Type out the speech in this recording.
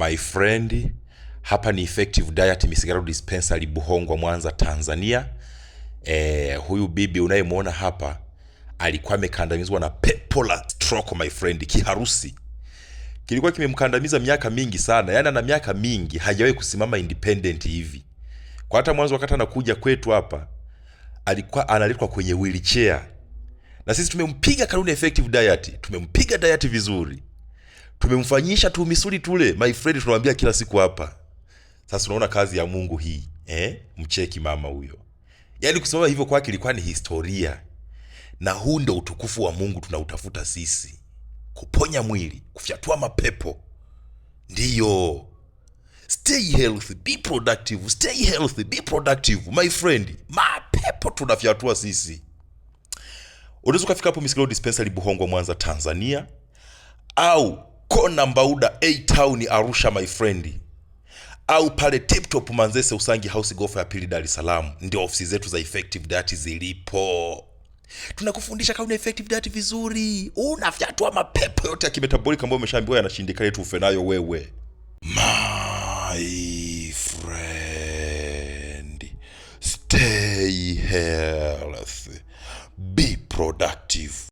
My friend, hapa ni Effective Diet Misigaro Dispensary Buhongwa, Mwanza, Tanzania. Huyu bibi unayemwona hapa alikuwa amekandamizwa na pepo la stroke, my friend. Kiharusi kilikuwa kimemkandamiza miaka mingi sana, yani ana miaka mingi hajawahi kusimama independent hivi. Kwa hata mwanzo wakati anakuja kwetu hapa alikuwa analetwa kwenye wheelchair, na sisi tumempiga kanuni Effective Diet, tumempiga diet vizuri, tumemfanyisha tu misuli tule, my friend, tunamwambia kila siku hapa. Sasa unaona kazi ya Mungu hii, mcheki mama huyo. Yaani kusema hivyo kwake ilikuwa ni historia. Na huu ndio utukufu wa Mungu tunautafuta sisi. Kuponya mwili, kufyatua mapepo. Ndiyo. Stay healthy, be productive. Stay healthy, be productive, my friend. Mapepo tunafyatua sisi. Unaweza kufika hapo Misigaro Dispensary Buhongwa, Mwanza, Tanzania, au Kona Mbauda A Town Arusha, my friend, au pale Tip Top Manzese Usangi House Gofa ya pili Dar es Salaam. Ndio ofisi zetu za Effective Diet zilipo. Tunakufundisha kauni Effective Diet vizuri, unafyatua mapepo yote ya kimetabolic ambayo umeshaambiwa yanashindikana, tu ufe nayo wewe. My friend, stay healthy, be productive.